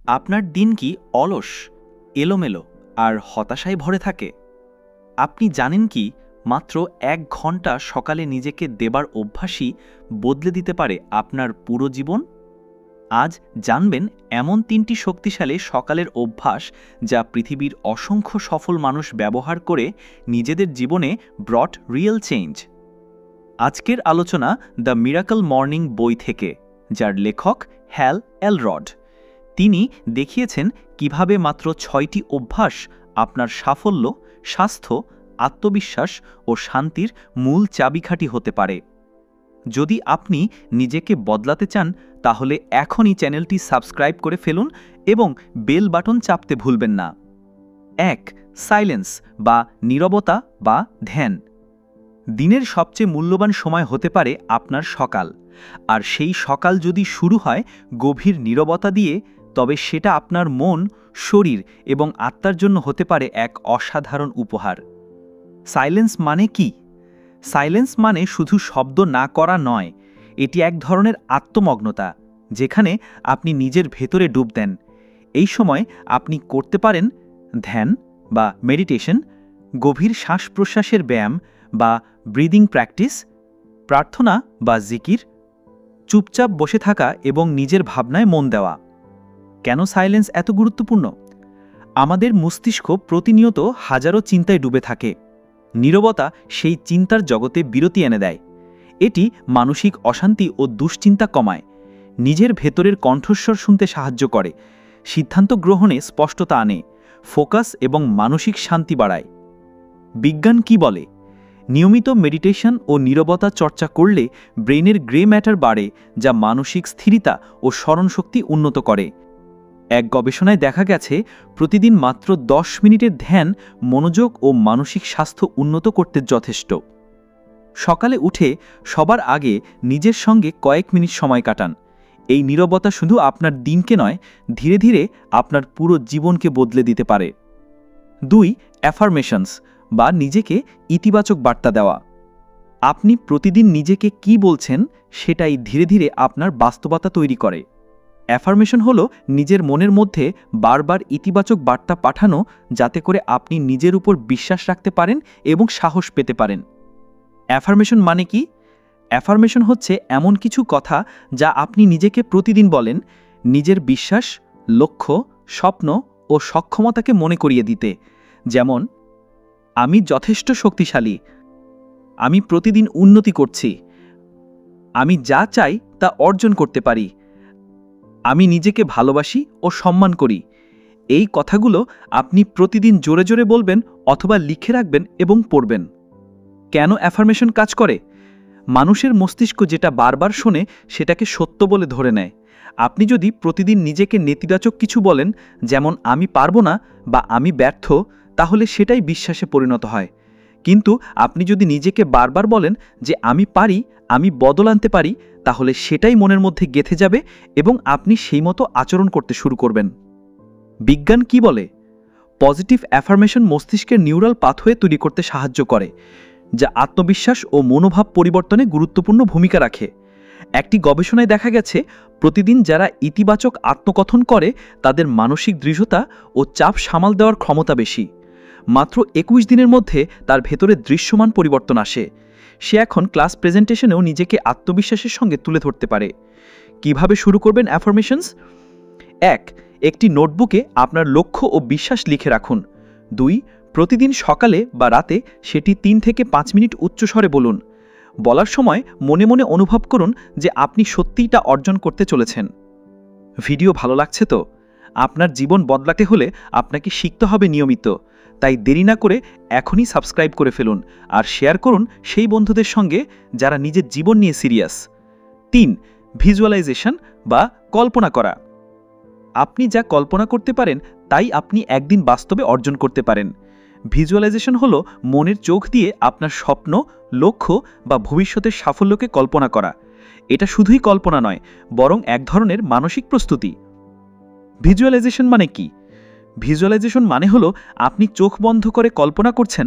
আপনার দিন কি অলস, এলোমেলো আর হতাশায় ভরে থাকে? আপনি জানেন কি মাত্র ১ ঘন্টা সকালে নিজেকে দেবার অভ্যাসই বদলে দিতে পারে আপনার পুরো জীবন? আজ জানবেন এমন ৩টি শক্তিশালী সকালের অভ্যাস যা পৃথিবীর অসংখ্য সফল মানুষ ব্যবহার করে নিজেদের জীবনে ব্রট রিয়েল চেঞ্জ। আজকের আলোচনা দ্য মিরাকল মর্নিং বই থেকে, যার লেখক হ্যাল এলরড। তিনি দেখিয়েছেন কিভাবে মাত্র ৬টি অভ্যাস আপনার সাফল্য, স্বাস্থ্য, আত্মবিশ্বাস ও শান্তির মূল চাবিকাঠি হতে পারে। যদি আপনি নিজেকে বদলাতে চান তাহলে এখনই চ্যানেলটি সাবস্ক্রাইব করে ফেলুন এবং বেল বাটন চাপতে ভুলবেন না। ১. সাইলেন্স বা নীরবতা বা ধ্যান। দিনের সবচেয়ে মূল্যবান সময় হতে পারে আপনার সকাল, আর সেই সকাল যদি শুরু হয় গভীর নীরবতা দিয়ে, তবে সেটা আপনার মন, শরীর এবং আত্মার জন্য হতে পারে এক অসাধারণ উপহার। সাইলেন্স মানে কি? সাইলেন্স মানে শুধু শব্দ না করা নয়, এটি এক ধরনের আত্মমগ্নতা, যেখানে আপনি নিজের ভেতরে ডুব দেন। এই সময় আপনি করতে পারেন ধ্যান বা মেডিটেশন, গভীর শ্বাস প্রশ্বাসের ব্যায়াম বা ব্রিদিং প্র্যাকটিস, প্রার্থনা বা জিকির, চুপচাপ বসে থাকা এবং নিজের ভাবনায় মন দেওয়া। কেন সাইলেন্স এত গুরুত্বপূর্ণ? আমাদের মস্তিষ্ক প্রতিনিয়ত হাজারো চিন্তায় ডুবে থাকে। নীরবতা সেই চিন্তার জগতে বিরতি এনে দেয়। এটি মানসিক অশান্তি ও দুশ্চিন্তা কমায়, নিজের ভেতরের কণ্ঠস্বর শুনতে সাহায্য করে, সিদ্ধান্ত গ্রহণে স্পষ্টতা আনে, ফোকাস এবং মানসিক শান্তি বাড়ায়। বিজ্ঞান কি বলে? নিয়মিত মেডিটেশন ও নীরবতা চর্চা করলে ব্রেইনের গ্রে ম্যাটার বাড়ে, যা মানসিক স্থিরতা ও স্মরণশক্তি উন্নত করে। এক গবেষণায় দেখা গেছে প্রতিদিন মাত্র ১০ মিনিটের ধ্যান মনোযোগ ও মানসিক স্বাস্থ্য উন্নত করতে যথেষ্ট। সকালে উঠে সবার আগে নিজের সঙ্গে কয়েক মিনিট সময় কাটান। এই নীরবতা শুধু আপনার দিনকে নয়, ধীরে ধীরে আপনার পুরো জীবনকে বদলে দিতে পারে। ২. অ্যাফার্মেশনস বা নিজেকে ইতিবাচক বার্তা দেওয়া। আপনি প্রতিদিন নিজেকে কি বলছেন সেটাই ধীরে ধীরে আপনার বাস্তবতা তৈরি করে। অ্যাফার্মেশন হলো নিজের মনের মধ্যে বারবার ইতিবাচক বার্তা পাঠানো, যাতে করে আপনি নিজের উপর বিশ্বাস রাখতে পারেন এবং সাহস পেতে পারেন। অ্যাফার্মেশন মানে কি? অ্যাফার্মেশন হচ্ছে এমন কিছু কথা যা আপনি নিজেকে প্রতিদিন বলেন, নিজের বিশ্বাস, লক্ষ্য, স্বপ্ন ও সক্ষমতাকে মনে করিয়ে দিতে। যেমন, আমি যথেষ্ট শক্তিশালী, আমি প্রতিদিন উন্নতি করছি, আমি যা চাই তা অর্জন করতে পারি, আমি নিজেকে ভালোবাসি ও সম্মান করি। এই কথাগুলো আপনি প্রতিদিন জোরে জোরে বলবেন অথবা লিখে রাখবেন এবং পড়বেন। কেন অ্যাফার্মেশন কাজ করে? মানুষের মস্তিষ্ক যেটা বারবার শোনে সেটাকে সত্য বলে ধরে নেয়। আপনি যদি প্রতিদিন নিজেকে নেতিবাচক কিছু বলেন, যেমন আমি পারবো না বা আমি ব্যর্থ, তাহলে সেটাই বিশ্বাসে পরিণত হয়। কিন্তু আপনি যদি নিজেকে বারবার বলেন যে আমি পারি, আমি বদল আনতে পারি, তাহলে সেটাই মনের মধ্যে গেঁথে যাবে এবং আপনি সেই মতো আচরণ করতে শুরু করবেন। বিজ্ঞান কি বলে? পজিটিভ অ্যাফার্মেশন মস্তিষ্কের নিউরাল পাথওয়ে তৈরি করতে সাহায্য করে, যা আত্মবিশ্বাস ও মনোভাব পরিবর্তনে গুরুত্বপূর্ণ ভূমিকা রাখে। একটি গবেষণায় দেখা গেছে প্রতিদিন যারা ইতিবাচক আত্মকথন করে তাদের মানসিক দৃঢ়তা ও চাপ সামাল দেওয়ার ক্ষমতা বেশি। মাত্র ২১ দিনের মধ্যে তার ভেতরে দৃশ্যমান পরিবর্তন আসে। সে এখন ক্লাস প্রেজেন্টেশনেও নিজেকে আত্মবিশ্বাসের সঙ্গে তুলে ধরতে পারে। কিভাবে শুরু করবেন অ্যাফার্মেশনস? ১. একটি নোটবুকে আপনার লক্ষ্য ও বিশ্বাস লিখে রাখুন। ২. প্রতিদিন সকালে বা রাতে সেটি ৩ থেকে ৫ মিনিট উচ্চস্বরে বলুন। বলার সময় মনে মনে অনুভব করুন যে আপনি সত্যিই তা অর্জন করতে চলেছেন। ভিডিও ভালো লাগছে তো? আপনার জীবন বদলাতে হলে আপনাকে শিখতে হবে নিয়মিত। তাই দেরি না করে এখনই সাবস্ক্রাইব করে ফেলুন আর শেয়ার করুন সেই বন্ধুদের সঙ্গে যারা নিজের জীবন নিয়ে সিরিয়াস। ৩. ভিজুয়ালাইজেশন বা কল্পনা করা। আপনি যা কল্পনা করতে পারেন তাই আপনি একদিন বাস্তবে অর্জন করতে পারেন। ভিজুয়ালাইজেশন হলো মনের চোখ দিয়ে আপনার স্বপ্ন, লক্ষ্য বা ভবিষ্যতের সাফল্যকে কল্পনা করা। এটা শুধুই কল্পনা নয়, বরং এক ধরনের মানসিক প্রস্তুতি। ভিজুয়ালাইজেশন মানে কি? ভিজুয়ালাইজেশন মানে হলো আপনি চোখ বন্ধ করে কল্পনা করছেন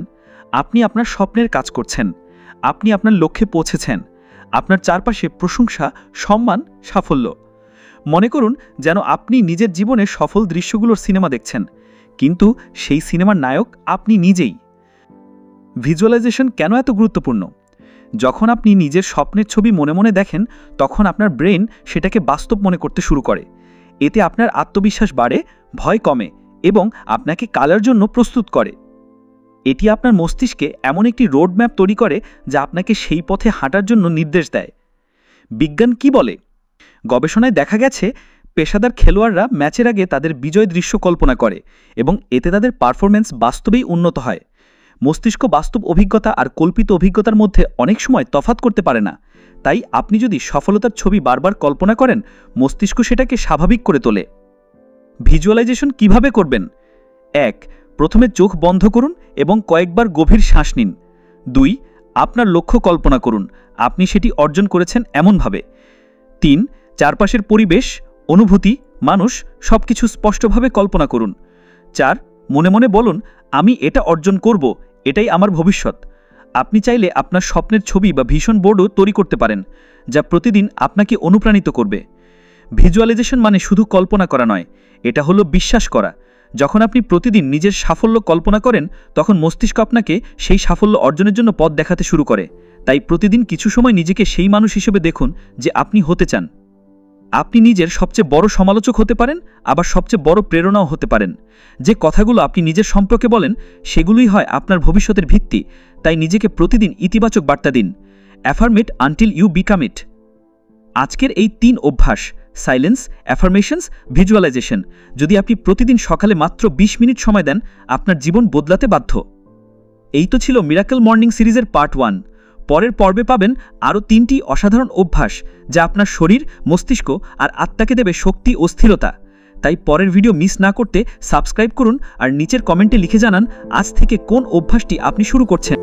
আপনি আপনার স্বপ্নের কাজ করছেন, আপনি আপনার লক্ষ্যে পৌঁছেছেন, আপনার চারপাশে প্রশংসা, সম্মান, সাফল্য। মনে করুন যেন আপনি নিজের জীবনের সফল দৃশ্যগুলোর সিনেমা দেখছেন, কিন্তু সেই সিনেমার নায়ক আপনি নিজেই। ভিজুয়ালাইজেশন কেন এত গুরুত্বপূর্ণ? যখন আপনি নিজের স্বপ্নের ছবি মনে মনে দেখেন, তখন আপনার ব্রেন সেটাকে বাস্তব মনে করতে শুরু করে। এতে আপনার আত্মবিশ্বাস বাড়ে, ভয় কমে এবং আপনাকে কালার জন্য প্রস্তুত করে। এটি আপনার মস্তিষ্কে এমন একটি রোড ম্যাপ তৈরি করে যা আপনাকে সেই পথে হাঁটার জন্য নির্দেশ দেয়। বিজ্ঞান কি বলে? গবেষণায় দেখা গেছে পেশাদার খেলোয়াড়রা ম্যাচের আগে তাদের বিজয় দৃশ্য কল্পনা করে এবং এতে তাদের পারফরম্যান্স বাস্তবেই উন্নত হয়। মস্তিষ্ক বাস্তব অভিজ্ঞতা আর কল্পিত অভিজ্ঞতার মধ্যে অনেক সময় তফাৎ করতে পারে না। তাই আপনি যদি সফলতার ছবি বারবার কল্পনা করেন, মস্তিষ্ক সেটাকে স্বাভাবিক করে তোলে। ভিজুয়ালাইজেশন কিভাবে করবেন? 1. প্রথমে চোখ বন্ধ করুন এবং কয়েকবার গভীর শ্বাস নিন। 2. আপনার লক্ষ্য কল্পনা করুন, আপনি সেটি অর্জন করেছেন এমনভাবে। 3. চারপাশের পরিবেশ, অনুভূতি, মানুষ সবকিছু স্পষ্টভাবে কল্পনা করুন। 4. মনে মনে বলুন, আমি এটা অর্জন করব, এটাই আমার ভবিষ্যৎ। আপনি চাইলে আপনার স্বপ্নের ছবি বা ভিশন বোর্ডও তৈরি করতে পারেন, যা প্রতিদিন আপনাকে অনুপ্রাণিত করবে। ভিজুয়ালাইজেশন মানে শুধু কল্পনা করা নয়, এটা হলো বিশ্বাস করা। যখন আপনি প্রতিদিন নিজের সাফল্য কল্পনা করেন, তখন মস্তিষ্ক আপনাকে সেই সাফল্য অর্জনের জন্য পথ দেখাতে শুরু করে। তাই প্রতিদিন কিছু সময় নিজেকে সেই মানুষ হিসেবে দেখুন যে আপনি হতে চান। আপনি নিজের সবচেয়ে বড় সমালোচক হতে পারেন, আবার সবচেয়ে বড় প্রেরণাও হতে পারেন। যে কথাগুলো আপনি নিজের সম্পর্কে বলেন, সেগুলোই হয় আপনার ভবিষ্যতের ভিত্তি। তাই নিজেকে প্রতিদিন ইতিবাচক বার্তা দিন। অ্যাফার্মেট আনটিল ইউ বিকাম ইট। আজকের এই 3 অভ্যাস, সাইলেন্স, অ্যাফার্মেশনস, ভিজুয়ালাইজেশন, যদি আপনি প্রতিদিন সকালে মাত্র 20 মিনিট সময় দেন, আপনার জীবন বদলাতে বাধ্য। এই তো ছিল মিরাকল মর্নিং সিরিজের পার্ট 1। পরের পর্বে পাবেন আরও 3টি অসাধারণ অভ্যাস যা আপনার শরীর, মস্তিষ্ক আর আত্মাকে দেবে শক্তি ও স্থিরতা। তাই পরের ভিডিও মিস না করতে সাবস্ক্রাইব করুন আর নিচের কমেন্টে লিখে জানান আজ থেকে কোন অভ্যাসটি আপনি শুরু করছেন।